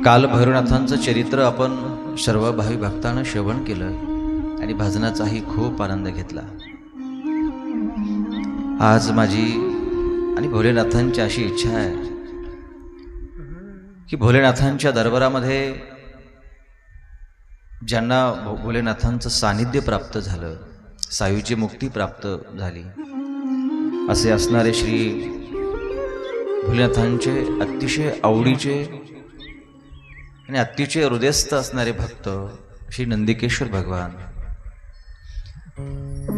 काल भैरवनाथांचं चरित्र आपण सर्व भावी भक्तांना श्रवण केलं आणि भजनाचाही खूप आनंद घेतला. आज माझी आणि भोलेनाथांची अशी इच्छा आहे की भोलेनाथांच्या दरबारामध्ये ज्यांना भोलेनाथांचं सानिध्य प्राप्त झालं, सायूची मुक्ती प्राप्त झाली, असे असणारे श्री भोलेनाथांचे अतिशय आवडीचे आणि अतिशय हृदयस्थ असणारे भक्त श्री नंदिकेश्वर भगवान,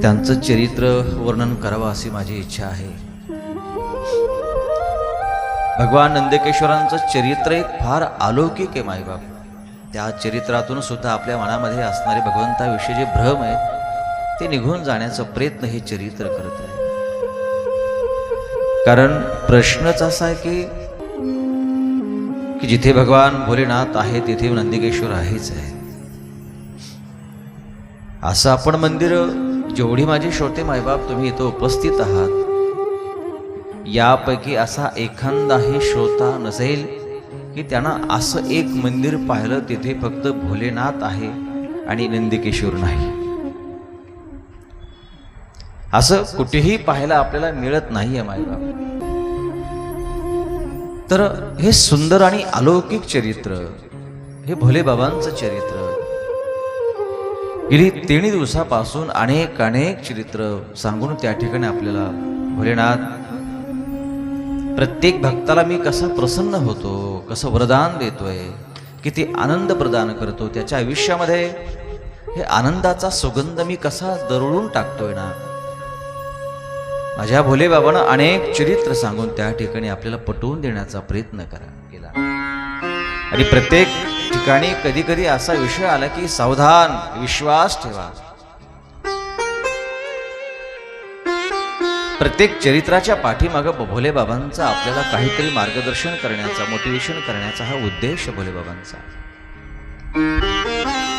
त्यांचं चरित्र वर्णन करावं अशी माझी इच्छा आहे. भगवान नंदिकेश्वरांचं चरित्र एक फार अलौकिक आहे मायबाप. त्या चरित्रातून सुद्धा आपल्या मनामध्ये असणारे भगवंताविषयी जे भ्रम आहेत ते निघून जाण्याचा प्रयत्न हे चरित्र करत आहे. कारण प्रश्नच असा आहे की जिथे भगवान भोलेनाथ आहे तिथे नंदिकेश्वर आहेच आहे. असं आपण मंदिर, जेवढी माझी श्रोते मायबाप तुम्ही इथं उपस्थित आहात, यापैकी असा एखादाही श्रोता नसेल की त्यानं असं एक मंदिर पाहिलं तिथे फक्त भोलेनाथ आहे आणि नंदिकेश्वर नाही. असं कुठेही पाहायला आपल्याला मिळत नाहीये मायबाप. तर हे सुंदर आणि अलौकिक चरित्र, हे भोले बाबांचं चरित्र, गेली 3 दिवसापासून अनेक चरित्र सांगून त्या ठिकाणी आपल्याला भोलेनाथ प्रत्येक भक्ताला मी कसा प्रसन्न होतो, कसं वरदान देतोय, किती आनंद प्रदान करतो, त्याच्या आयुष्यामध्ये हे आनंदाचा सुगंध मी कसा दरवळून टाकतोय ना. माझ्या भोले बाबांना अनेक चरित्र सांगून त्या ठिकाणी आपल्याला पटवून देण्याचा प्रयत्न केला. आणि प्रत्येक ठिकाणी कधी कधी असा विषय आला की सावधान, विश्वास ठेवा. प्रत्येक चरित्राच्या पाठीमागं भोले बाबांचा आपल्याला काहीतरी मार्गदर्शन करण्याचा, मोटिवेशन करण्याचा हा उद्देश भोले बाबांचा.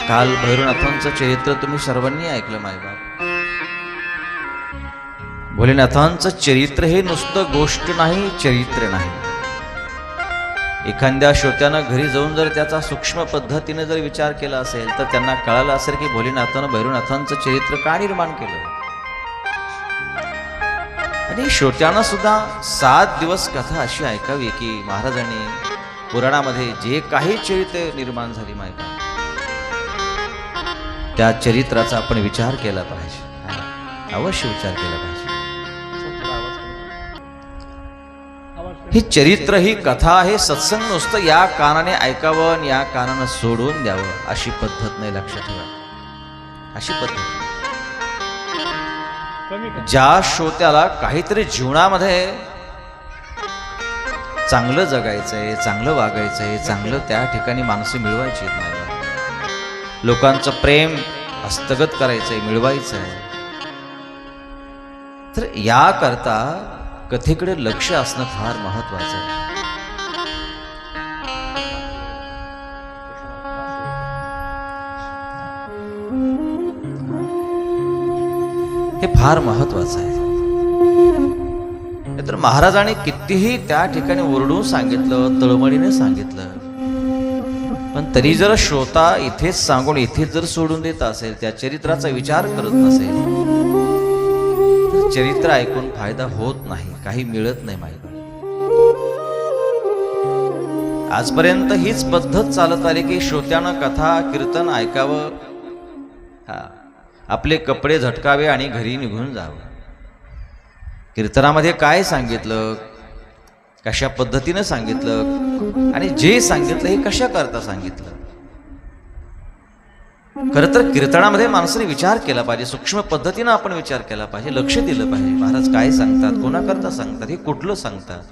काल भैरवनाथांचं चरित्र तुम्ही सर्वांनी ऐकलं मायबाप. भोलेनाथांचं चरित्र हे नुसतं गोष्ट नाही, चरित्र नाही. एखाद्या श्रोत्यानं घरी जाऊन जर त्याचा सूक्ष्म पद्धतीने जर विचार केला असेल तर त्यांना कळालं असेल की भोलेनाथानं भैरवनाथांचं चरित्र का निर्माण केलं. आणि श्रोत्यांना सुद्धा 7 दिवस कथा अशी ऐकावी की महाराजांनी पुराणामध्ये जे काही चरित्र निर्माण झाली माहिती, त्या चरित्राचा आपण विचार केला पाहिजे, अवश्य विचार केला पाहिजे. ही चरित्र, ही कथा, हे सत्संग नुसतं या कानाने ऐकावं आणि या कानानं सोडून द्यावं अशी पद्धत नाही. लक्षात ठेवा, अशी पद्धत. ज्या श्रोत्याला काहीतरी जीवनामध्ये चांगलं जगायचंय, चांगलं वागायचंय, चांगलं त्या ठिकाणी माणसं मिळवायची नाही, लोकांचं प्रेम हस्तगत करायचंय, मिळवायचंय, तर याकरता कथेकडे लक्ष असणं फार महत्वाचं आहे. हे फार महत्वाचं आहे. तर महाराजांनी कितीही त्या ठिकाणी ओरडून सांगितलं, तळमळीने सांगितलं, पण तरी जर श्रोता इथेच सांगून इथेच जर सोडून देत असेल, त्या चरित्राचा विचार करत नसेल, तर चरित्र ऐकून फायदा होत नाही, काही मिळत नाही माहिती. आजपर्यंत हीच पद्धत चालत आली की श्रोत्यानं कथा कीर्तन ऐकावं, आपले कपडे झटकावे आणि घरी निघून जावं. कीर्तनामध्ये काय सांगितलं, कशा पद्धतीनं सांगितलं आणि जे सांगितलं हे कशा करता सांगितलं. खरं तर कीर्तनामध्ये माणसाने विचार केला पाहिजे, सूक्ष्म पद्धतीनं आपण विचार केला पाहिजे, लक्ष दिलं पाहिजे. महाराज काय सांगतात, कोणाकरता सांगतात, हे कुठलं सांगतात,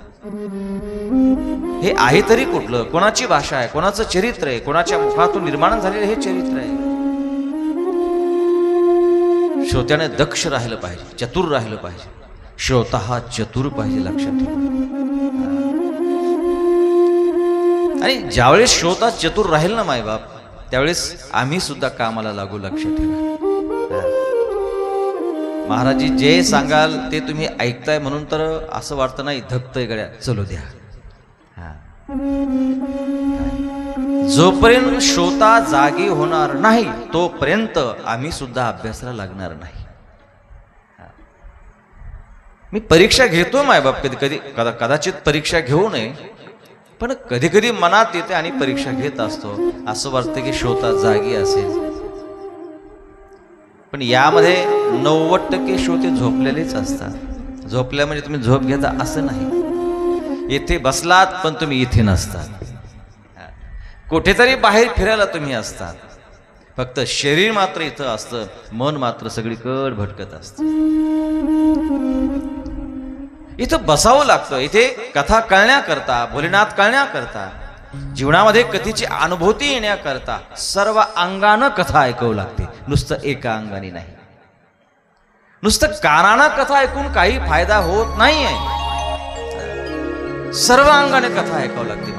हे आहे तरी कुठलं, कोणाची भाषा आहे, कोणाचं चरित्र आहे, कोणाच्या मुखातून निर्माण झालेलं हे चरित्र आहे. श्रोत्याने दक्ष राहिलं पाहिजे, चतुर राहिलं पाहिजे. श्रोता हा चतुर पाहिजे, लक्षात ठेवा. आणि ज्यावेळेस श्रोता चतुर राहील ना मायबाप, त्यावेळेस आम्ही सुद्धा कामाला लागू, लक्षात ठेवा. महाराजी जे सांगाल ते तुम्ही ऐकताय म्हणून तर असं वाटतं नाही, धकतय गड्या, चलो द्या. जोपर्यंत श्रोता जागी होणार नाही तोपर्यंत आम्ही सुद्धा अभ्यासाला लागणार नाही. मी परीक्षा घेतो मायबाप, कधी कधी कदाचित परीक्षा घेऊ नये, पण कधी कधी मनात येते आणि परीक्षा घेत असतो. असं वाटतं की श्रोता जागी असेल, पण यामध्ये 90% श्रोते झोपलेलेच असतात. झोपल्या म्हणजे तुम्ही झोप घेता असं नाही. येथे बसलात पण तुम्ही इथे नसतात. कुठेतरी बाहेर फिरायला तुम्ही असतात, फक्त शरीर मात्र इथं असतं, मन मात्र सगळीकडे भटकत असतं. इथं बसावं लागतं. इथे कथा कळण्याकरता, भोलेनाथ कळण्याकरता, जीवनामध्ये कथेची अनुभूती येण्याकरता सर्व अंगानं कथा ऐकावं लागते, नुसतं एका अंगाने नाही. नुसतं कानानं कथा ऐकून काही फायदा होत नाहीये. सर्व अंगाने कथा ऐकावं लागते.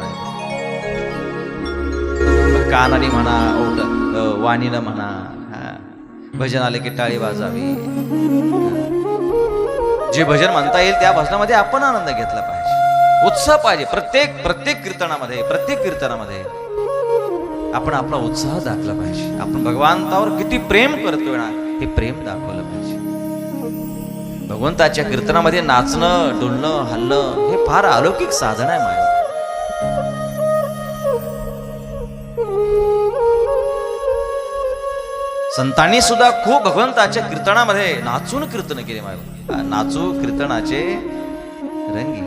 कानाने म्हणा, वाणीनं म्हणा, भजन आले की टाळी वाजावी. जे भजन म्हणता येईल त्या भजनामध्ये आपण आनंद घेतला पाहिजे, उत्साह पाहिजे. प्रत्येक कीर्तनामध्ये आपण आपला उत्साह दाखवला पाहिजे. आपण भगवंतावर किती प्रेम करतोय ना, हे प्रेम दाखवलं पाहिजे. भगवंताच्या कीर्तनामध्ये नाचणं, डुलणं, हलणं हे फार अलौकिक साधन आहे माझ्या. संतांनी सुद्धा खूप भगवंताच्या कीर्तनामध्ये नाचून कीर्तन केले. नाचू कीर्तनाचे रंगी.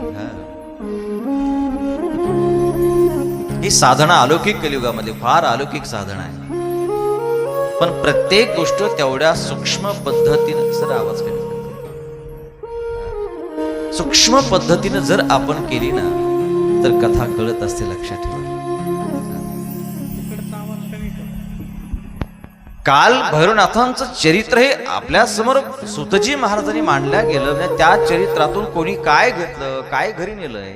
ही साधना अलौकिक कलियुगामध्ये फार अलौकिक साधना आहे. पण प्रत्येक गोष्ट तेवढ्या सूक्ष्म पद्धतीने जर आवाज केला, सूक्ष्म पद्धतीने जर आपण केली ना तर कथा कळत असते. लक्षात ठेवा. काल भैरवनाथांचं चरित्र हे आपल्या समोर सुतजी महाराजांनी मांडल्या गेलं. त्या चरित्रातून कोणी काय घेतलं, काय घरी नेलंय,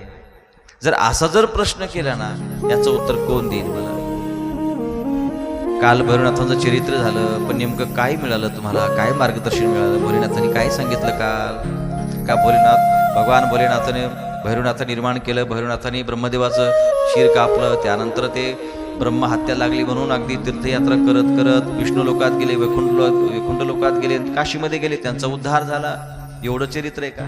जर असा जर प्रश्न केला ना, याचं उत्तर कोण देईल मला? काल भैरवनाथांचं चरित्र झालं, पण नेमकं काय मिळालं तुम्हाला? काय मार्गदर्शन मिळालं? भोलेनाथांनी काय सांगितलं काल? का भगवान भोलेनाथाने भैरवनाथ निर्माण केलं, भैरवनाथांनी ब्रह्मदेवाचं शिर कापलं, त्यानंतर ते ब्रह्म हत्या लागली म्हणून अगदी तीर्थयात्रा करत करत विष्णू लोकात गेले, वैकुंठ लोकात गेले, काशीमध्ये गेले, त्यांचा उद्धार झाला. एवढं चरित्र आहे का?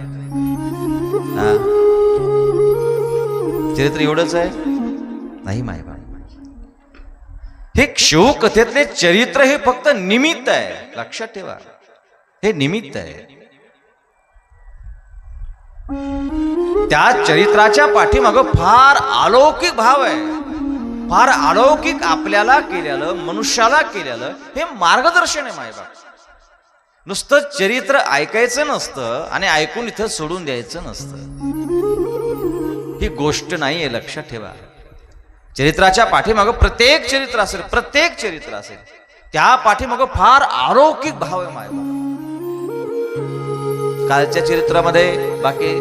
चरित्र एवढंच आहे? नाही मायबा. हे शिवकथेतले चरित्र हे फक्त निमित्त आहे. लक्षात ठेवा, हे निमित्त आहे. त्या चरित्राच्या पाठीमागं फार अलौकिक भाव आहे. फार अलौकिक आपल्याला केलेलं, मनुष्याला केलेलं हे मार्गदर्शन आहे मायबा. नुसतं चरित्र ऐकायचं नसतं आणि ऐकून इथं सोडून द्यायचं नसतं. ही गोष्ट नाहीये. लक्षात ठेवा. चरित्राच्या पाठीमागं प्रत्येक चरित्र असेल, त्या पाठीमागं फार अलौकिक भाव आहे मायबा. कालच्या चरित्रामध्ये बाकी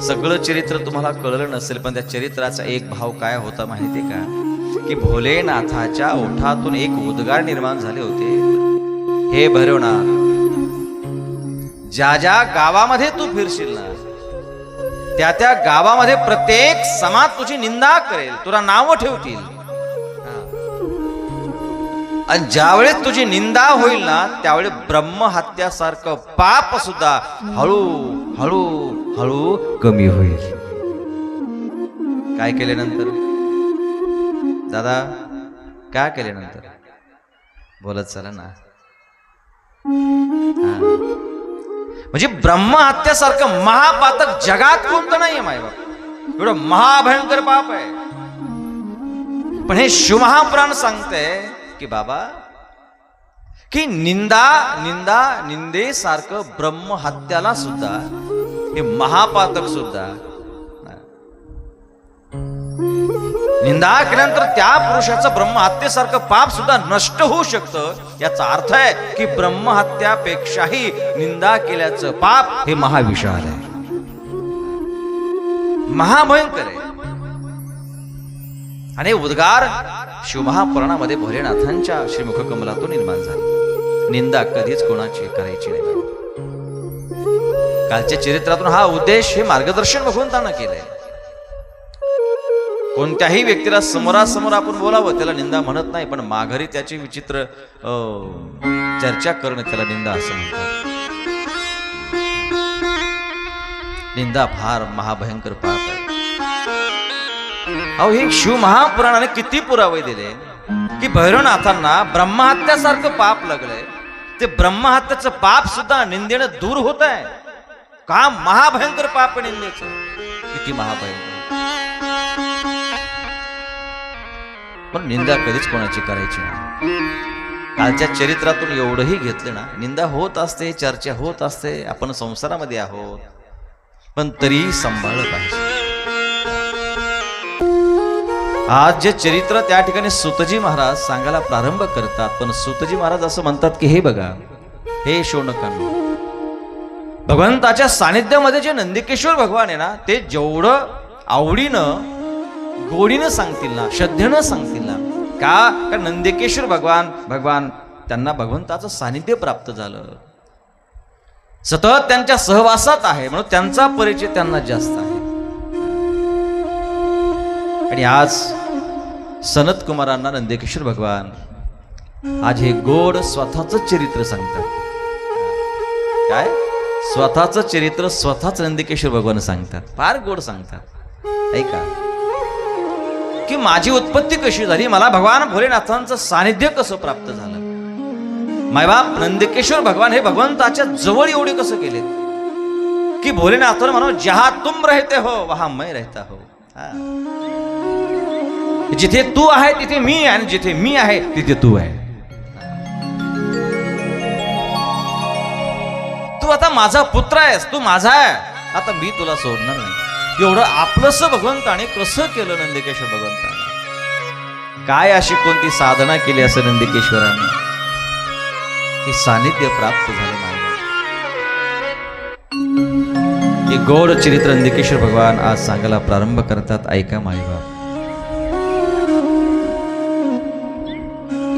सगळं चरित्र तुम्हाला कळलं नसेल, पण त्या चरित्राचा एक भाव काय होता माहिती का? की भोलेनाथाच्या ओठातून एक उद्गार निर्माण झाले होते. हे भैरवनाथ, ज्या ज्या गावामध्ये तू फिरशील ना, त्या गावामध्ये प्रत्येक समाज तुझी निंदा करेल, तुला नाव ठेवतील. आणि ज्यावेळेस तुझी निंदा होईल ना, त्यावेळेस ब्रह्महत्यासारखं पाप सुद्धा हळू हळू हळू कमी होईल. काय केल्यानंतर दादा? काय केल्यानंतर? बोलत चला ना. म्हणजे ब्रह्महत्यासारखं महापातक जगात कोणतं नाहीये मायबाप. एवढं महाभयंकर पाप आहे. पण हे शिवमहापुराण सांगतंय की बाबा, की निंदेसारखं ब्रह्महत्याला सुद्धा, हे महापातक सुद्धा, निंदा केल्यानंतर त्या पुरुषाचं ब्रह्महत्येसारखं पाप सुद्धा नष्ट होऊ शकतं. याचा अर्थ आहे की ब्रह्महत्यापेक्षाही निंदा केल्याचं पाप हे महाविशाल आहे, महाभयंकर आहे. आणि उद्गार शिवमहापुराणामध्ये भोलेनाथांच्या श्रीमुख कमलातून निर्माण झाले. निंदा कधीच कोणाची करायची नाही. कालच्या चरित्रातून हा उद्देश, हे मार्गदर्शन भगवंतानं केलंय. कोणत्याही व्यक्तीला समोरासमोर आपण बोलावं त्याला निंदा म्हणत नाही, पण माघारी त्याची विचित्र चर्चा करणं त्याला निंदा असं म्हणतात. निंदा फार महाभयंकर पाप आहे. अहो हे शिव महापुराणाने किती पुरावे दिले की भैरवनाथांना ब्रह्महत्यासारखं पाप लागलंय. ते ब्रह्महत्याचं पाप सुद्धा निंदेनं दूर होत आहे. का महाभयंकर पाप निंदेचं, किती महाभयंकर. पण निंदा कधीच कोणाची करायची नाही. कालच्या चरित्रातून एवढंही घेतलं ना, निंदा होत असते, चर्चा होत असते, आपण संसारामध्ये आहोत, पण तरीही सांभाळलं पाहिजे. आज जे चरित्र त्या ठिकाणी सुतजी महाराज सांगायला प्रारंभ करतात, पण सुतजी महाराज असं म्हणतात की हे बघा, हे शौनकांनो, भगवंताच्या सानिध्यामध्ये जे नंदिकेश्वर भगवान आहे ना, ते जेवढं आवडीनं गोडीनं सांगतील ना, श्रद्धेनं सांगतील ना, का नंदिकेश्वर भगवान त्यांना भगवंताचं सानिध्य प्राप्त झालं, सतत त्यांच्या सहवासात आहे, म्हणून त्यांचा परिचय त्यांना जास्त आहे. आणि आज सनत कुमारांना नंदिकेश्वर भगवान आज हे गोड स्वतःच चरित्र सांगतात. काय स्वतःच चरित्र स्वतःच नंदिकेश्वर भगवान सांगतात, फार गोड सांगतात. ऐका की माझी उत्पत्ती कशी झाली, मला भगवान भोलेनाथांचं सानिध्य कसं प्राप्त झालं, मायबाप नंदिकेश्वर भगवान हे भगवंताच्या जवळ एवढे कसं गेले की भोलेनाथांना म्हणा, जहां तुम रहते हो वहां मैं रहता हो. जिथे तू आहे तिथे मी आहे, आणि जिथे मी आहे तिथे तू आहे. तू आता माझा पुत्र आहेस, तू माझा आहे, आता मी तुला सोडणार नाही. एवढं आपलंस भगवंताने कसं केलं नंदिकेश्वर भगवंताने. काय अशी कोणती साधना केली असं नंदिकेश्वराने हे सानिध्य प्राप्त झालं नाही. हे गोड चरित्र नंदिकेश्वर भगवान आज सांगायला प्रारंभ करतात. ऐका मायबाप,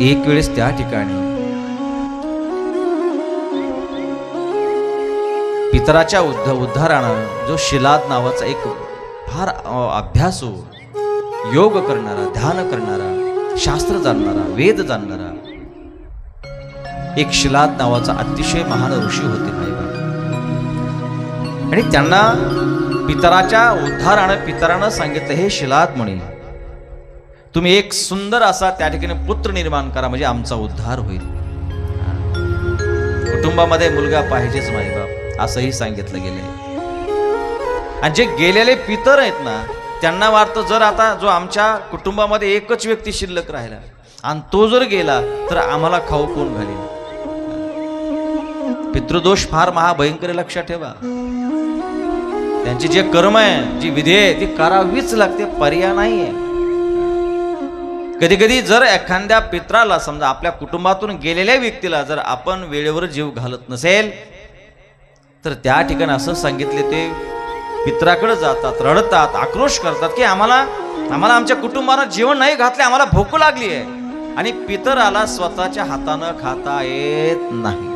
एक वेळेस त्या ठिकाणी पितराच्या उद्धारानं जो शिलाद नावाचा एक फार अभ्यासू, योग करणारा, ध्यान करणारा, शास्त्र जाणणारा, वेद जाणणारा एक शिलाद नावाचा अतिशय महान ऋषी होते मायबाप. आणि त्यांना पितराच्या उद्धारानं पितरानं सांगितलं, हे शिलाद म्हणे, तुम्ही एक सुंदर असा त्या ठिकाणी पुत्र निर्माण करा, म्हणजे आमचा उद्धार होईल. कुटुंबामध्ये मुलगा पाहिजेच मायबाप असंही सांगितलं गेलंय. आणि जे गेलेले पितर आहेत ना, त्यांना वाटतं जर आता जो आमच्या कुटुंबामध्ये एकच व्यक्ती शिल्लक राहिला आणि तो जर गेला तर आम्हाला खाऊ कोण घालेल. पितृदोष फार महाभयंकर, लक्षात ठेवा. त्यांची जे कर्म आहे, जी विधी आहे ती करावीच लागते, पर्याय नाहीये. कधी कधी जर एखाद्या पित्राला, समजा आपल्या कुटुंबातून गेलेल्या व्यक्तीला जर आपण वेळेवर जीव घालत नसेल तर त्या ठिकाणी असं सांगितले, ते पित्राकडे जातात, रडतात, आक्रोश करतात की आम्हाला आमच्या कुटुंबानं जेवण नाही घातले, आम्हाला भूक लागली आहे. आणि पितराला स्वतःच्या हातानं खाता येत नाही.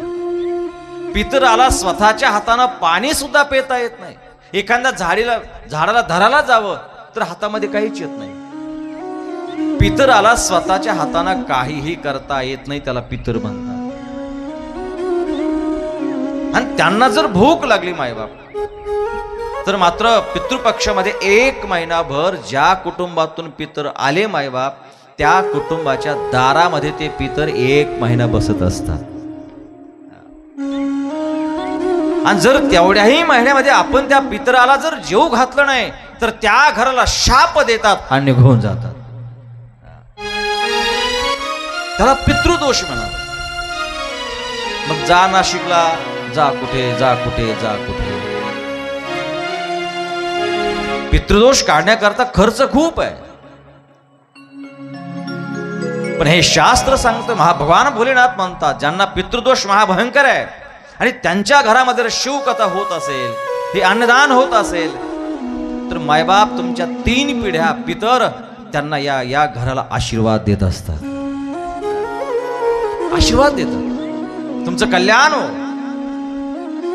पितराला स्वतःच्या हातानं पाणी सुद्धा पिता येत नाही. एखाद्या झाडाला धरायला जावं तर हातामध्ये काहीच येत नाही. पितराला स्वतःच्या हातानं काहीही करता येत नाही, त्याला पितर म्हणतात. आणि त्यांना जर भूक लागली मायबाप तर मात्र पितृपक्षामध्ये 1 महिनाभर ज्या कुटुंबातून पितर आले मायबाप, त्या कुटुंबाच्या दारामध्ये ते पितर 1 महिना बसत असतात. आणि जर तेवढ्याही महिन्यामध्ये आपण त्या पितराला जर जेव घातलं नाही तर त्या घराला शाप देतात आणि निघून जातात. त्याला पितृदोष म्हणा. मग जा नाशिकला, जा कुठे, जा कुठे, जा कुठे. पितृदोष काढण्याकरता खर्च खूप आहे. पण हे शास्त्र सांगतं, भगवान भोलेनाथ म्हणतात, ज्यांना पितृदोष महाभयंकर आहे आणि त्यांच्या घरामध्ये शिवकथा होत असेल, हे अन्नदान होत असेल, तर मायबाप तुमच्या 3 पिढ्या पितर त्यांना या घराला आशीर्वाद देत असतात. आशीर्वाद देतात, तुमचं कल्याण हो.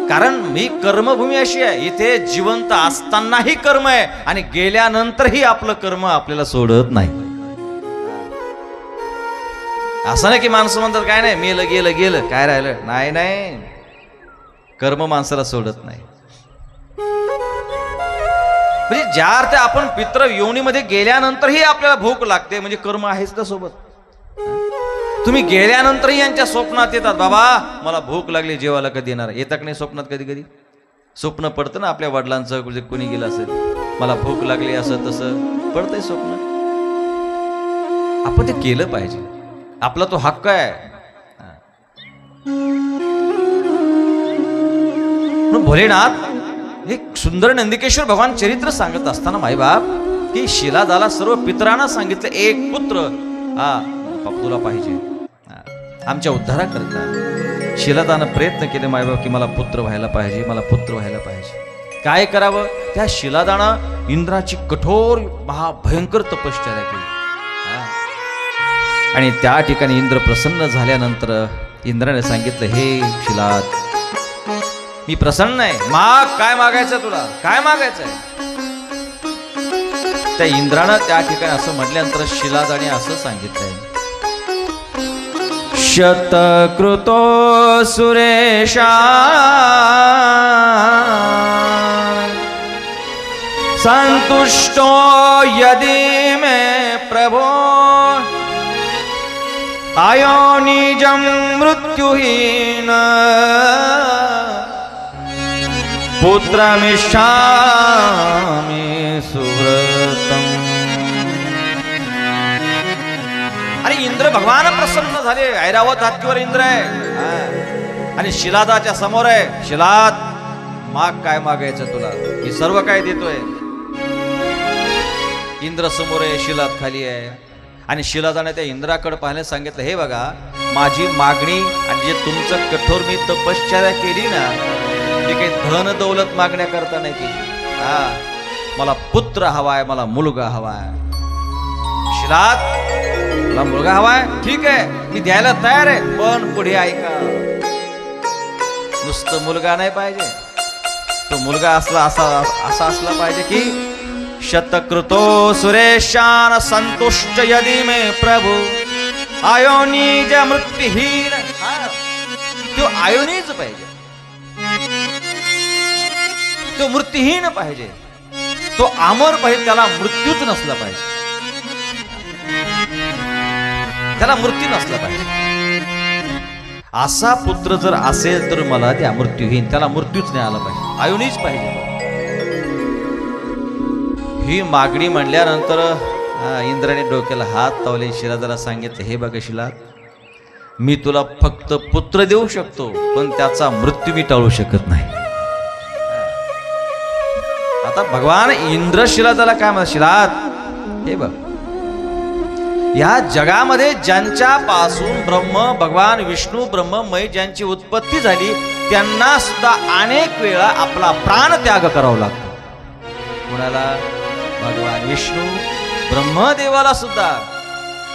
कारण मी कर्मभूमी अशी आहे, इथे जिवंत असतानाही कर्म आहे आणि गेल्यानंतरही आपलं कर्म आपल्याला सोडत नाही. असं नाही की माणसं म्हणतात काय नाही, मेलं गेलं गेलं काय राहिलं, नाही नाही, कर्म माणसाला सोडत नाही. म्हणजे ज्या अर्थ आपण पितृ योनीमध्ये गेल्यानंतरही आपल्याला भूक लागते म्हणजे कर्म आहेच त्या सोबत. तुम्ही गेल्यानंतरही यांच्या स्वप्नात येतात, बाबा मला भूक लागली, जेवायला कधी येणार, येतात नाही स्वप्नात? कधी कधी स्वप्न पडतं ना आपल्या वडिलांचं, म्हणजे कोणी गेलं असेल, मला भूक लागली असं तसं पडतंय स्वप्न. आपण ते केलं पाहिजे, आपला तो हक्क आहे. भोलेनाथ एक सुंदर नंदिकेश्वर भगवान चरित्र सांगत असताना माईबाप की शिलादाला सर्व पितरांना सांगितलं, एक पुत्र हा तुला पाहिजे आमच्या उद्धाराकरता. शिलादानं प्रयत्न केले माईबाप की मला पुत्र व्हायला पाहिजे, मला पुत्र व्हायला पाहिजे. काय करावं? त्या शिलादानं इंद्राची कठोर महाभयंकर तपश्चर्या केली आणि त्या ठिकाणी इंद्र प्रसन्न झाल्यानंतर इंद्राने सांगितलं, हे शिलाद मी प्रसन्न आहे, माग, काय मागायचं तुला, काय मागायचंय? त्या इंद्रानं त्या ठिकाणी असं म्हटल्यानंतर शिलादाने असं सांगितलंय, शतकृतो सुरेशा संतुष्टो यदि मे प्रभो आयोनिजं मृत्युहीन पुत्रमिष्यामि सुव्रतम्. अरे इंद्र भगवान प्रसन्न झाले, ऐरावत हत्तीवर इंद्र आहे आणि शिलादाच्या समोर आहे. शिलाद माग, काय मागायचं तुला, मी सर्व काय देतोय. इंद्र समोर आहे, शिलाद खाली आहे आणि शिलादाने त्या इंद्राकडे पाहण्यास सांगितलं, हे बघा माझी मागणी आणि जे तुमचं कठोर मी तपश्चर्या केली ना, मी काही धन दौलत मागण्याकरता नाही केली. मला पुत्र हवाय, मला मुलगा हवाय. शिलाद मला मुलगा हवाय, ठीक आहे मी द्यायला तयार आहे, पण पुढे ऐका, नुसतं मुलगा नाही पाहिजे, तो मुलगा असला असा असला पाहिजे की शतकृतो सुरेशान संतुष्ट यदि मे प्रभु आयोनिज मृत्युहीन. तो आयोनिज पाहिजे, तो मृत्यूहीन पाहिजे, तो अमर पाहिजे, त्याला मृत्यूच नसला पाहिजे, त्याला मृत्यू नसला पाहिजे. असा पुत्र जर असेल तर मला त्या मृत्यूहीन, त्याला मृत्यूच नाही आला पाहिजे, आयोनीच पाहिजे. ही मागणी म्हणल्यानंतर इंद्राने डोक्याला हात लावले, शिलादाला सांगितले, हे बघा शिलाद, मी तुला फक्त पुत्र देऊ शकतो पण त्याचा मृत्यू मी टाळू शकत नाही. आता भगवान इंद्र शिलादाला काय म्हणतात, शिलाद हे बघ, या जगामध्ये ज्यांच्यापासून ब्रह्म भगवान विष्णू ब्रह्ममय ज्यांची उत्पत्ती झाली त्यांना सुद्धा अनेक वेळा आपला प्राण त्याग करावा लागतो. कोणाला? भगवान विष्णू ब्रह्मदेवाला सुद्धा,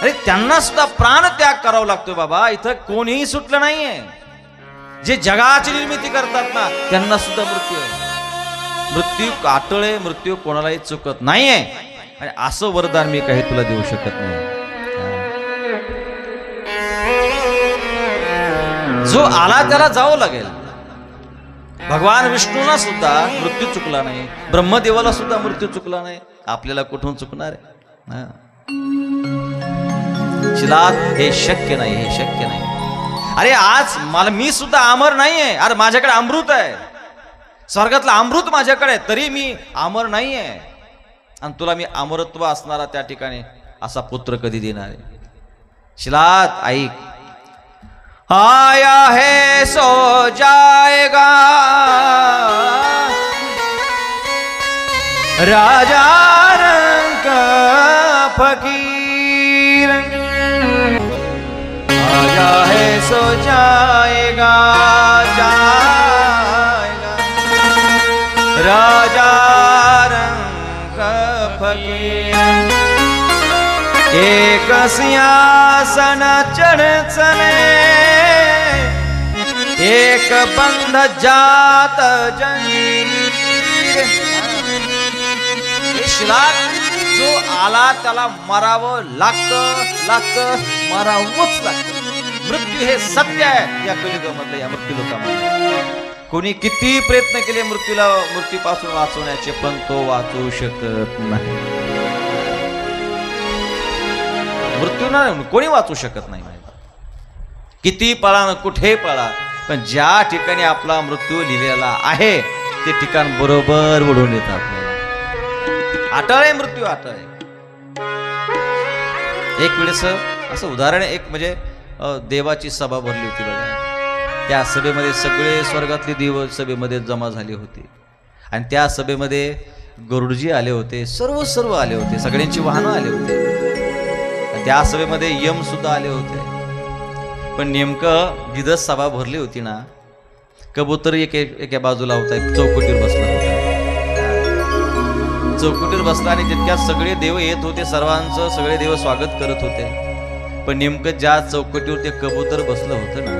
अरे त्यांना सुद्धा प्राण त्याग करावा लागतो. बाबा इथं कोणीही सुटलं नाहीये. जे जगाची निर्मिती करतात ना त्यांना सुद्धा मृत्यू आहे. मृत्यू कातळे, मृत्यू कोणालाही चुकत नाहीये आणि असं वरदान मी काही तुला देऊ शकत नाही. जो आला त्याला जावं लागेल. भगवान विष्णूला सुद्धा मृत्यू चुकला नाही, ब्रह्मदेवाला सुद्धा मृत्यू चुकला नाही, आपल्याला कुठून चुकणार आहे? शिलाद हे शक्य नाही, हे शक्य नाही. अरे आज मला, मी सुद्धा अमर नाहीये. अरे माझ्याकडे अमृत आहे, स्वर्गातलं अमृत माझ्याकडे, तरी मी अमर नाहीये आणि तुला मी अमरत्व असणारा त्या ठिकाणी असा पुत्र कधी देणार आहे? शिलाद ऐक, आया है सो जाएगा राजा रंग फकीर, आया है सो जाएगा, जाएगा राजा रंग फकीर. एक सिंहासन चढ़ चले, एक बंध जात जनी जो आला त्याला मरावं लागतं मरावंच लागतं. मृत्यू हे सत्य आहे या कलियुगामधलं, या मृत्यू लोकांमध्ये. कोणी किती प्रयत्न केले मृत्यूपासून वाचवण्याचे, पण तो वाचवू शकत नाही. मृत्यूना कोणी वाचू शकत नाही. किती पळा न कुठे पळा, पण ज्या ठिकाणी आपला मृत्यू लिहिलेला आहे ते ठिकाण बरोबर ओढून येतं आपल्याला. अटळ आहे मृत्यू, अटळ आहे. एक वेळेस असं उदाहरण, एक म्हणजे देवाची सभा भरली होती बघा. त्या सभेमध्ये सगळे स्वर्गातले देव सभेमध्ये जमा झाले होते आणि त्या सभेमध्ये गरुडजी आले होते, सर्व आले होते, सगळ्यांची वाहनं आले होते. त्या सभेमध्ये यम सुद्धा आले होते. पण नेमकं जिथं सभा भरली होती ना, कबूतर एका बाजूला होता, एक चौकटीवर बसला होता. चौकटीवर बसला आणि तितक्यात सगळे देव येत होते, सर्वांचं सगळे देव स्वागत करत होते. पण नेमकं ज्या चौकटीवर ते कबूतर बसलं होतं ना,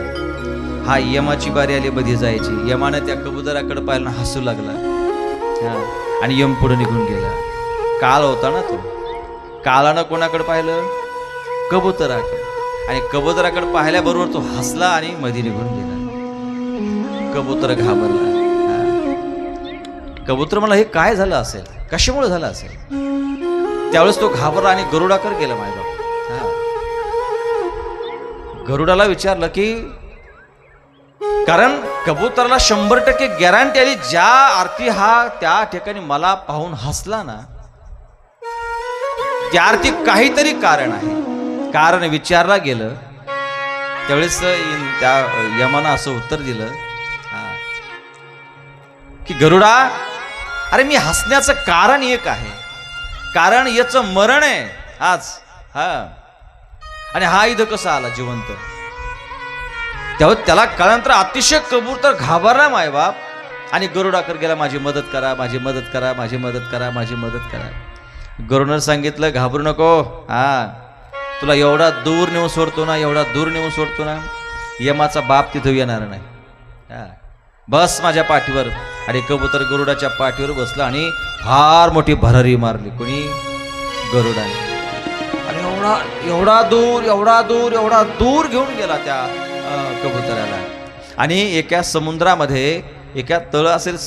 हा यमाची बारी आली मध्ये जायची. यमानं त्या कबुतराकडे पाहिलं, हसू लागला आणि यम पुढे निघून गेला. काळ होता ना तो. काळानं कोणाकडे पाहिलं? कबुतराकडे. आणि कबुतराकडे पाहिल्याबरोबर तो हसला आणि मध्ये निघून गेला. कबूतर घाबरला. कबूतर मला हे काय झालं असेल, कशामुळे झालं असेल? त्यावेळेस तो घाबरला आणि गरुडाकडे गेला. मायबाप गरुडाला विचारलं की, कारण कबूतराला 100% गॅरंटी आली, ज्या आरती हा त्या ठिकाणी मला पाहून हसला ना, त्या आरती काहीतरी कारण आहे. कारण विचारला गेलं. त्यावेळेस त्या यमानं असं उत्तर दिलं की, गरुडा, अरे मी हसण्याचं कारण एक आहे, कारण याचं मरण आहे आज. आणि हा इथं कसा आला जिवंत? तेव्हा त्याला कळल्यानंतर अतिशय कबूतर घाबरला मायबाप आणि गरुडाकडे गेला, माझी मदत करा, माझी मदत करा, माझी मदत करा, माझी मदत करा. गरुडानं सांगितलं, घाबरू नको, तुला एवढा दूर नेऊन सोडतो ना, एवढा दूर नेऊन सोडतो ना, यमाचा बाप तिथं येणार नाही. बस माझ्या पाठीवर. आणि कबूतर गरुडाच्या पाठीवर बसला आणि फार मोठी भरारी मारली. कोणी? गरुडाने. आणि एवढा दूर घेऊन गेला त्या कबुतराला. आणि एका समुद्रामध्ये, एका तळ असेल,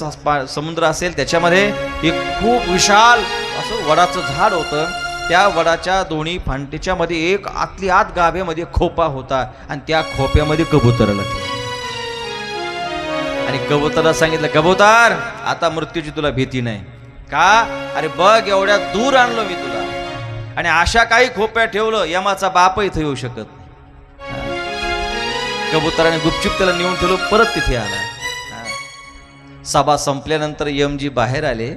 समुद्र असेल, त्याच्यामध्ये एक खूप विशाल असं वडाचं झाड होतं. त्या वडाच्या दोन्ही फांटीच्या मध्ये एक आतली आत गाभ्यामध्ये खोपा होता आणि त्या खोप्यामध्ये कबुतराला ठेवलं. आणि कबुतराला सांगितलं, कबूतर, आता मृत्यूची तुला भीती नाही का? अरे बघ, एवढ्या दूर आणलो मी तुला आणि अशा काही खोप्यात ठेवलं, यमाचा बाप इथं येऊ शकत नाही. कबुतराने गुपचूप त्याला नेऊन ठेवलं, परत तिथे आला. सभा संपल्यानंतर यमजी बाहेर आले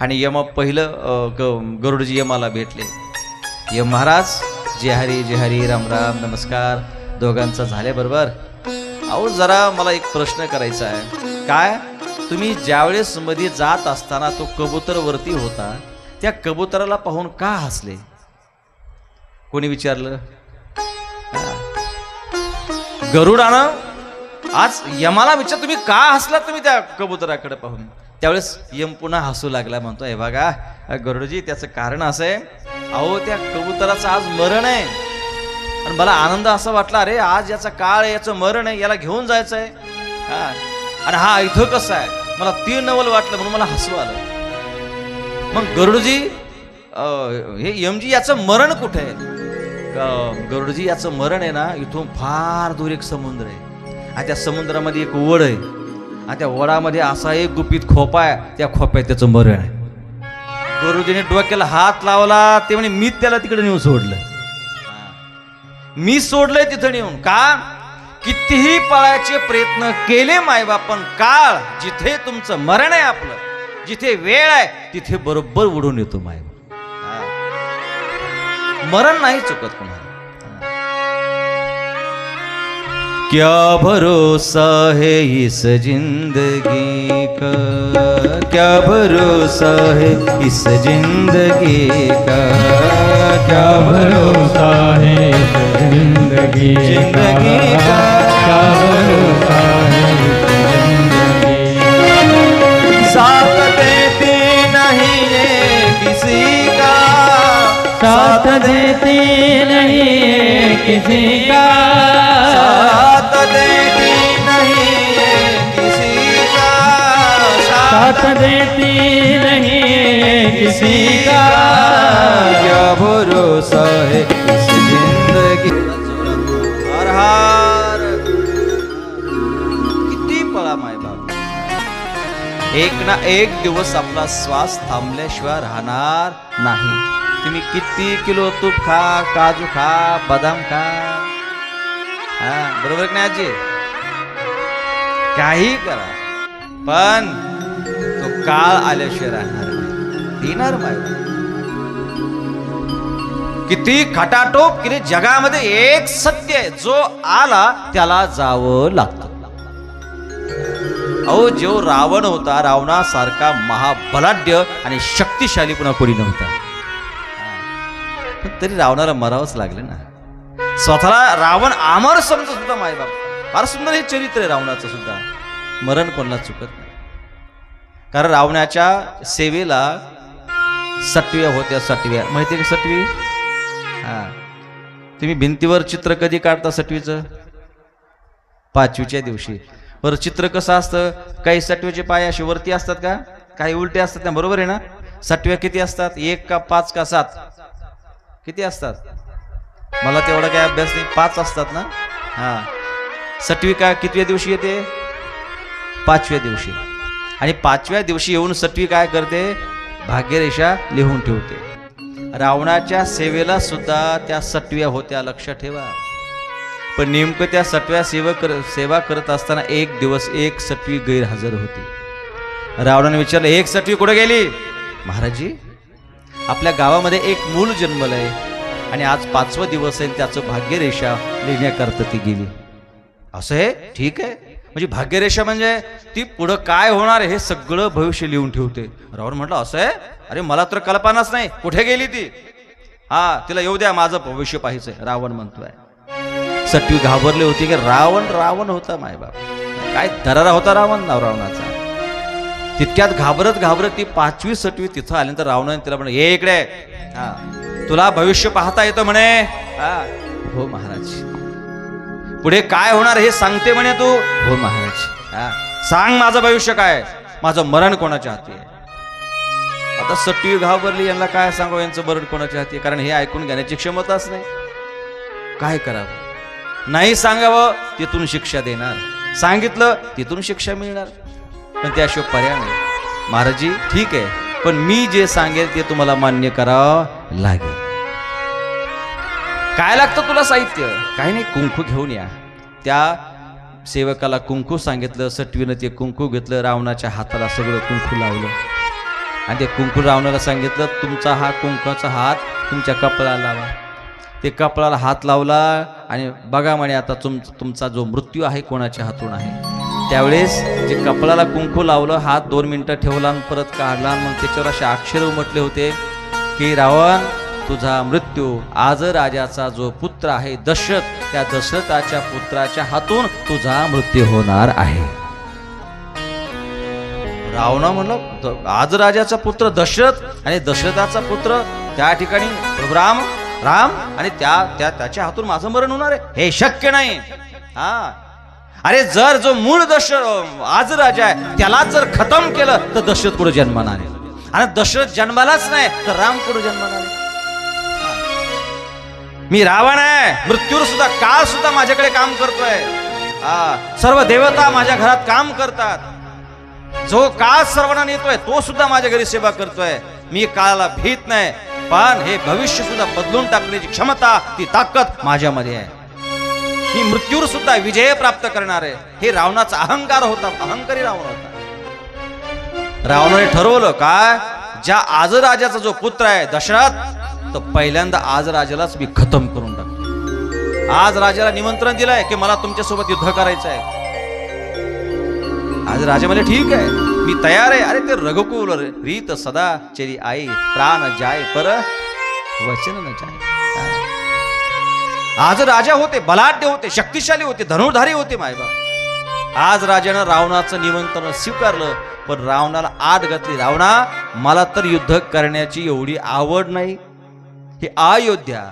आणि यम पहिलं गरुडजी यमाला भेटले. यम महाराज, जय हरी, राम राम, नमस्कार. दोघांचं झाले बरोबर. अहो, जरा मला एक प्रश्न करायचा आहे. काय, तुम्ही ज्यावेळेस मध्ये जात असताना तो कबूतर वरती होता, त्या कबुतराला पाहून का हसले? कोणी विचारलं? गरुडानं आज यमाला विचार, तुम्ही का हसला तुम्ही त्या कबुतराकडे पाहून? त्यावेळेस यम पुन्हा हसू लागला. म्हणतो, हे बघा गरुडजी, त्याचं कारण असं आहे, अहो त्या कबुतराचं आज मरण आहे आणि मला आनंद असा वाटला, अरे आज याचा काळ आहे, याचं मरण आहे, याला घेऊन जायचं आहे. आणि हा इथं कसं आहे, मला ती नवल वाटलं म्हणून मला हसू आलं. मग गरुडजी, हे यमजी, याचं मरण कुठे आहे? गरुडजी, याचं मरण आहे ना, इथून फार दूर एक समुद्र आहे आणि त्या समुद्रामध्ये एक वड आहे आणि त्या वडामध्ये असा एक गुपित खोपा आहे, त्या खोप्यात त्याचं मरण आहे. गरुडजीने डोक्याला हात लावला. ते म्हणे, मी त्याला तिकडे नेऊन सोडलं, मी सोडलंय तिथं नेऊन. का? कितीही पळायचे प्रयत्न केले मायबाप, पण काळ, जिथे तुमचं मरण आहे आपलं, जिथे वेळ आहे तिथे बरोबर उडून येतो मायबाप. मरण नाही चुकत कोणाला. क्या भरोसा है इस जिंदगी का, क्या भरोसा है इस जिंदगी का, क्या भरोसा है इस जिंदगी का, क्या भरोसा साथ देती नहीं किसी का, साथ देती नहीं किसी का, साथ देती नहीं किसी का, क्या भरोसा है इस जिंदगी। हर हर किती पळा माय बाप, एक ना एक दिवस आपला श्वास थांबल्याशिवाय राहणार नाही. तुम्ही किती किलो तूप खा, काजू खा, बदाम खा, हा बरोबर की नाही आजी, काही करा, पण तो काळ आल्याशिवाय राहणार नाही. येणार माय किती खटाटोप केली, जगामध्ये एक सत्य आहे, जो आला त्याला जावं लागतं. अहो जो रावण होता, रावणासारखा महाबलाढ्य आणि शक्तिशाली पुन्हा कोणी नव्हता, पण तरी रावणाला मरावंच लागलं ना. स्वतःला रावण अमर समजत होता मायबाप. फार सुंदर हे चरित्र आहे रावणाचं सुद्धा. मरण कोणाला चुकत नाही, कारण रावणाच्या सेवेला सटव्या होत्या. सटव्या माहिती का सटवी? हा, तुम्ही भिंतीवर चित्र कधी काढता सटवीचं? पाचवीच्या दिवशी. बरं चित्र कसं असतं? काही सटव्याचे पाय असे वरती असतात का, काही उलटे असतात ना, बरोबर आहे ना? सटव्या किती असतात? 1 का 5 का 7? किती असतात? मला तेवढा काय अभ्यास नाही. 5 असतात ना. हा, सटवी काय कितव्या दिवशी येते? 5व्या दिवशी. आणि 5व्या दिवशी येऊन सटवी काय करते? भाग्यरेषा लिहून ठेवते. रावणाच्या सेवेला सुद्धा त्या सटव्या होत्या, लक्ष ठेवा. पण नेमकं त्या सटव्या सेवा करत असताना एक दिवस एक सटवी गैरहजर होती. रावणाने विचारलं, एक सटवी कुठे गेली? महाराजी, आपल्या गावामध्ये एक मूल जन्मलंय आणि आज 5वा दिवस आहे, त्याचं भाग्यरेषा लिहिण्याकरता ती गेली. असं आहे? ठीक आहे. म्हणजे भाग्यरेषा म्हणजे ती पुढं काय होणार हे सगळं भविष्य लिहून ठेवते. रावण म्हटलं, असं आहे? अरे मला तर कल्पनाच नाही, कुठे गेली ती? हा, तिला येऊ द्या, माझं भविष्य पाहायचंय, रावण म्हणतोय. सटवी घाबरली होती की रावण होता मायबाप, काय दरारा होता रावणाचा. तितक्यात घाबरत ती 5वी सटवी तिथं आल्यानंतर रावणाने तिला म्हणे, ये इकडे, हा तुला भविष्य पाहता येतं म्हणे? हा, हो महाराज. पुढे काय होणार हे सांगते म्हणे तू? हो महाराज. हा, सांग माझं भविष्य काय, माझं मरण कोणाच्या हाती आहे? आता सटवी घाबरली, यांना काय सांगावं यांचं मरण कोणाच्या हाती आहे, कारण हे ऐकून घेण्याची क्षमताच नाही. काय करावं? नाही सांगावं, तिथून शिक्षा देणार. सांगितलं, तिथून शिक्षा मिळणार, पण त्याशिवाय पर्याय नाही. महाराजी ठीक आहे, पण मी जे सांगेल ते तुम्हाला मान्य करावं लागेल. काय लागतं तुला साहित्य? काही नाही, कुंकू घेऊन या. त्या सेवकाला कुंकू सांगितलं. सटवीनं ते कुंकू घेतलं, रावणाच्या हाताला सगळं कुंकू लावलं आणि ते कुंकू रावणाला सांगितलं, तुमचा हा कुंकूचा हात तुमच्या कपाळाला लावा. ते कपाळाला हात लावला आणि बघा म्हणे, आता तुमचा जो मृत्यू आहे कोणाच्या हातून आहे. त्यावेळेस जे कपाळाला कुंकू लावलं, हात 2 मिनिटं ठेवला आणि परत काढला. मग त्याच्यावर असे अक्षर उमटले होते की रावण, तुझा मृत्यू आज राजाचा जो पुत्र आहे दशरथ, त्या दशरथाच्या पुत्राच्या हातून तुझा मृत्यू होणार आहे. रावणा म्हणलं, आज राजाचा पुत्र दशरथ आणि दशरथाचा पुत्र त्या ठिकाणी राम आणि त्याच्या हातून माझं मरण होणार आहे? हे शक्य नाही. हा, अरे जर जो मूळ दशरथ आज राजा आहे त्याला जर खतम केलं तर दशरथ पुढे जन्मणार आहे, आणि दशरथ जन्मालाच नाही तर राम पुढे जन्मणार आहे. मी रावण आहे, मृत्यूवर सुद्धा काळ सुद्धा माझ्याकडे काम करतोय. सर्व देवता माझ्या घरात काम करतात. जो काळ सर्वांना येतोय तो सुद्धा माझ्या घरी सेवा करतोय. मी काळाला भीत नाही, पण हे भविष्य सुद्धा बदलून टाकण्याची क्षमता, ती ताकद माझ्यामध्ये आहे. मी मृत्यूवर सुद्धा विजय प्राप्त करणार आहे. हे रावणाचा अहंकार होता, अहंकारी रावण होता. रावणाने ठरवलं काय, ज्या आज राजाचा जो पुत्र आहे दशरथ, तो पहिल्यांदा आज राजालाच मी खतम करून टाकतो. आज राजाला निमंत्रण दिलंय की मला तुमच्यासोबत युद्ध करायचं आहे. आज राजा म्हणजे ठीक आहे, मी तयार आहे. अरे ते रघुकुल रीत सदा चेरी आई, प्राण जाय पर वचन न जाय. आज राजा होते, बलाढ्य होते, शक्तिशाली होते, धनुर्धारी होते मायबाप. आज राजानं रावणाचं निमंत्रण स्वीकारलं, पण रावणाला आड घातली. रावणा, मला तर युद्ध करण्याची एवढी आवड नाही, ही अयोध्या,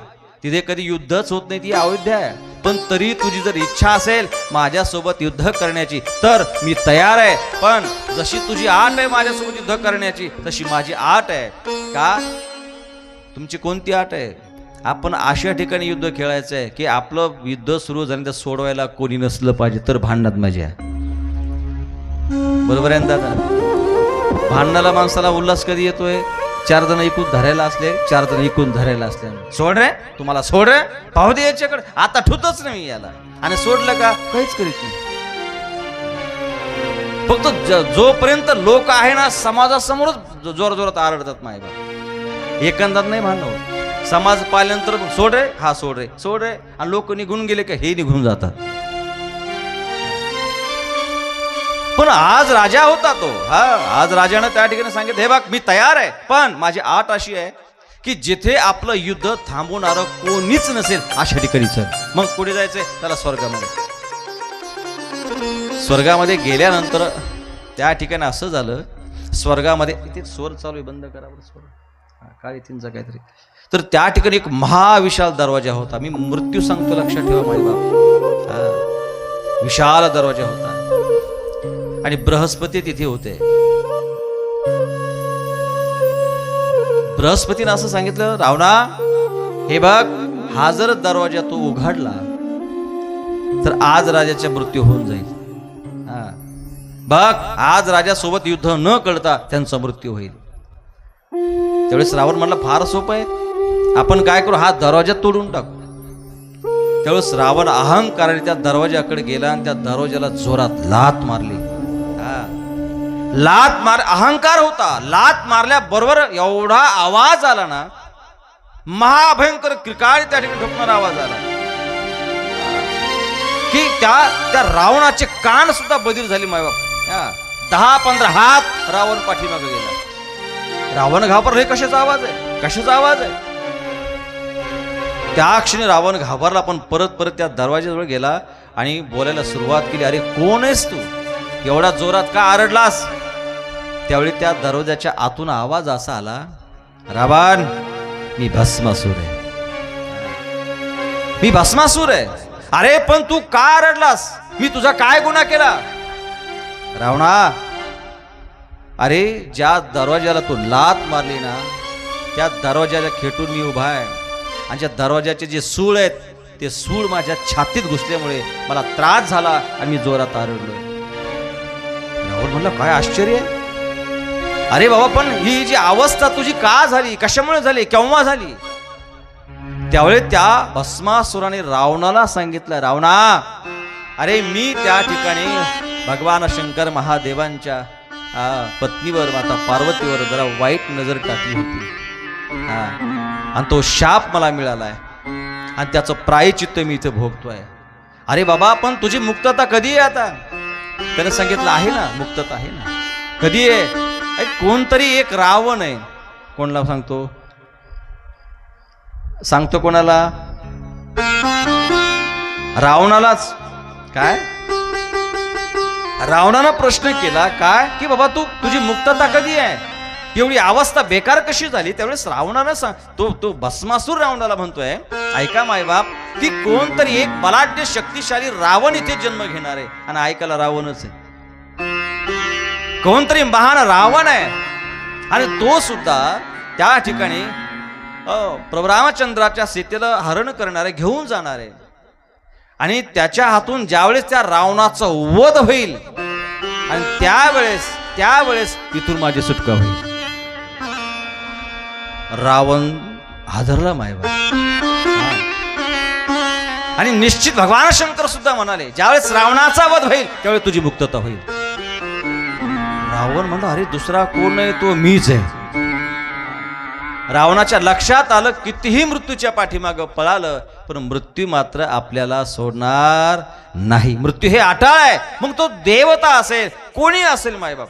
तिथे कधी युद्धच होत नाही, ती अयोध्या आहे. पण तरी तुझी जर इच्छा असेल माझ्यासोबत युद्ध करण्याची तर मी तयार आहे. पण जशी तुझी आट आहे माझ्यासोबत युद्ध करण्याची तशी माझी आट आहे. का? तुमची कोणती आट आहे? आपण अशा ठिकाणी युद्ध खेळायचं आहे की आपलं युद्ध सुरू झाल्यानंतर सोडवायला कोणी नसलं पाहिजे, तर भांडणात मजा आहे. बरोबर आहे ना दादा? भांडणाला माणसाला उल्हास कधी येतोय? 4 जण इकून धरायला असले, 4 जण इकून धरायला असले. सोड रे, तुम्हाला सोड रे, पाहू दे याच्याकडे, आता ठुतच नाही याला. आणि सोडलं का काहीच करीत नाही. फक्त जोपर्यंत लोक आहे ना समाजासमोरच जोर जोरात आरडतात माय बाप. एकंदात नाही भांडण. समाज पाल्यानंतर सोड रे, हा सोड रे, सोड रे, आणि लोक निघून गेले का हे निघून जातात. पण आज राजा होता तो. आज राजानं त्या ठिकाणी सांगितलं, हे बघ मी तयार आहे, पण माझी आट अशी आहे की जिथे आपलं युद्ध थांबवणारं कोणीच नसेल अशा ठिकाणी चल. मग पुढे जायचंय त्याला स्वर्गामध्ये. स्वर्गामध्ये गेल्यानंतर त्या ठिकाणी असं झालं, स्वर्गामध्ये इथे स्वर चालू आहे, बंद करा बरं स्वर, काय तीनचा काहीतरी. तर त्या ठिकाणी एक महाविशाल दरवाजा होता. मी मृत्यू सांगतो, लक्षात ठेवा माझे बाप. विशाल दरवाजा होता आणि बृहस्पती तिथे होते. बृहस्पतीने असं सांगितलं, रावणा हे बघ, हा जर दरवाजा तो उघडला तर आज राजाचा मृत्यू होऊन जाईल. बघ, आज राजासोबत युद्ध न करता त्यांचा मृत्यू होईल. त्यावेळेस रावण म्हणला, फार सोपं आहे, आपण काय करू, हा दरवाजा तोडून टाकू. त्यावेळेस रावण अहंकाराने त्या दरवाजाकडे गेला आणि त्या दरवाजाला जोरात लात मारली. लात मार, अहंकार होता. लात मारल्याबरोबर एवढा आवाज आला ना, महाभयंकर क्रिकाळ त्या ठिकाणी ठोकणारा आवाज आला की त्या रावणाचे कान सुद्धा बधीर झाले मायबाप. 10-15 हात रावण पाठीमागे गेला. रावण घाबरला, हे कशाचा आवाज आहे, कशाचा आवाज आहे. त्या क्षणी रावण घाबरला, पण परत त्या दरवाजाजवळ गेला आणि बोलायला सुरुवात केली, अरे कोण आहेस तू, एवढा जोरात का आरडलास. त्यावेळी त्या दरवाजाच्या आतून आवाज असा आला, रावण मी भस्मासूर आहे, मी भस्मासूर आहे. अरे पण तू का आरडलास, मी तुझा काय गुन्हा केला. रावणा, अरे ज्या दरवाजाला तू लात मारली ना त्या दरवाजाला खेटून मी उभा आहे, आणि ज्या दरवाजाचे जे सूळ आहेत ते सूळ माझ्या छातीत घुसल्यामुळे मला त्रास झाला आणि मी जोरात आरडलोय. रावण म्हणला, काय आश्चर्य आहे. अरे बाबा, पण ही जी अवस्था तुझी का झाली, कशामुळे झाली, केव्हा झाली. त्यावेळी त्या भस्मासुराने रावणाला सांगितलं, रावणा अरे मी त्या ठिकाणी भगवान शंकर महादेवांच्या पत्नीवर, माता पार्वतीवर जरा वाईट नजर टाकली होती. आणि तो शाप मला मिळालाय आणि त्याचं प्रायचित्त मी इथे भोगतोय. अरे बाबा, पण तुझी मुक्तता कधी आहे आता. त्याने सांगितलं, आहे ना, मुक्तता आहे ना. कधी आहे. कोणतरी एक रावण आहे. कोणाला सांगतो, सांगतो कोणाला, रावणालाच. काय, रावणानं प्रश्न केला काय की बाबा तुझी मुक्तता कधी आहे, एवढी अवस्था बेकार कशी झाली. त्यावेळेस रावणानं तो भस्मासूर रावणाला म्हणतोय, ऐका मायबाप, की कोणतरी एक बलाढ्य शक्तिशाली रावण इथे जन्म घेणार आहे. आणि ऐकायला रावणच आहे, कोणतरी महान रावण आहे. आणि तो सुद्धा त्या ठिकाणी प्रभू रामचंद्राच्या सीतेला हरण करणारे, घेऊन जाणार आहे. आणि त्याच्या हातून ज्यावेळेस त्या रावणाचं वध होईल आणि त्यावेळेस इथून माझी सुटका होईल. रावण हादरला मायबा. आणि निश्चित भगवान शंकर सुद्धा म्हणाले, ज्यावेळेस रावणाचा वध होईल त्यावेळेस तुझी मुक्तता होईल. रावण म्हणला, अरे दुसरा कोण आहे, तो मीच आहे. रावणाच्या लक्षात आलं, कितीही मृत्यूच्या पाठीमागं पळालं पण मृत्यू मात्र आपल्याला सोडणार नाही. मृत्यू हे अटाळ आहे. मग तो देवता असेल, कोणी असेल मायबाप,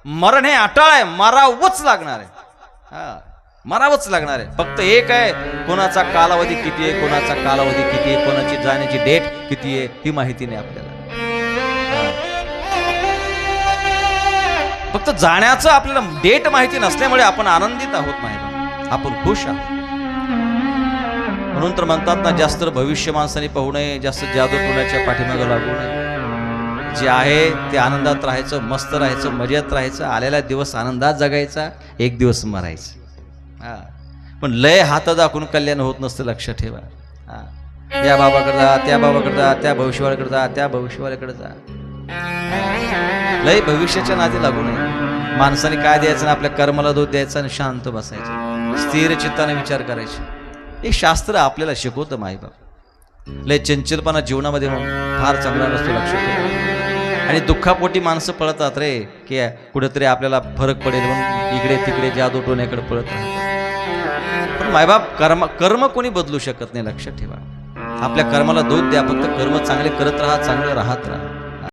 मरण हे अटाळ आहे, मरावंच लागणार आहे. मरावंच लागणार आहे. फक्त एक आहे, कोणाचा कालावधी किती आहे, कोणाचा कालावधी किती आहे, कोणाची जाण्याची डेट किती आहे ही माहिती नाही आपल्याला. फक्त जाण्याचं आपल्याला डेट माहिती नसल्यामुळे आपण आनंदित आहोत माहिती, आपण खुश आहोत. म्हणून तर म्हणतात ना, जास्त भविष्य माणसाने पाहू नये, जास्त जादू टोण्याच्या पाठीमागं लागू नये. जे आहे ते आनंदात राहायचं, मस्त राहायचं, मजेत राहायचं, आलेला दिवस आनंदात जगायचा, एक दिवस मरायचं. हा, पण लय हात दाखवून कल्याण होत नसतं, लक्ष ठेवा. हा, या बाबाकडे जा, त्या बाबाकडे जा, त्या भविष्यवाल्याकडे जा, त्या भविष्यवाल्याकडे जा. लय भविष्याच्या नादी लागू नये. माणसाने काय द्यायचं ना, आपल्या कर्माला दोष द्यायचा आणि शांत बसायचं, स्थिर चित्ताने विचार करायचे. हे शास्त्र आपल्याला शिकवतं माईबाप. लय चंचलपणा जीवनामध्ये फार चांगला नसतो, लक्ष ठेवा. आणि दुःखापोटी माणसं पळतात रे, की कुठेतरी आपल्याला फरक पडेल म्हणून इकडे तिकडे जादू टोण्याकडे पळत राहतात. पण मायबाप कर्म कोणी बदलू शकत नाही, लक्षात ठेवा. आपल्या कर्माला दोष द्या, फक्त कर्म चांगले करत राहा, चांगलं राहत राहा.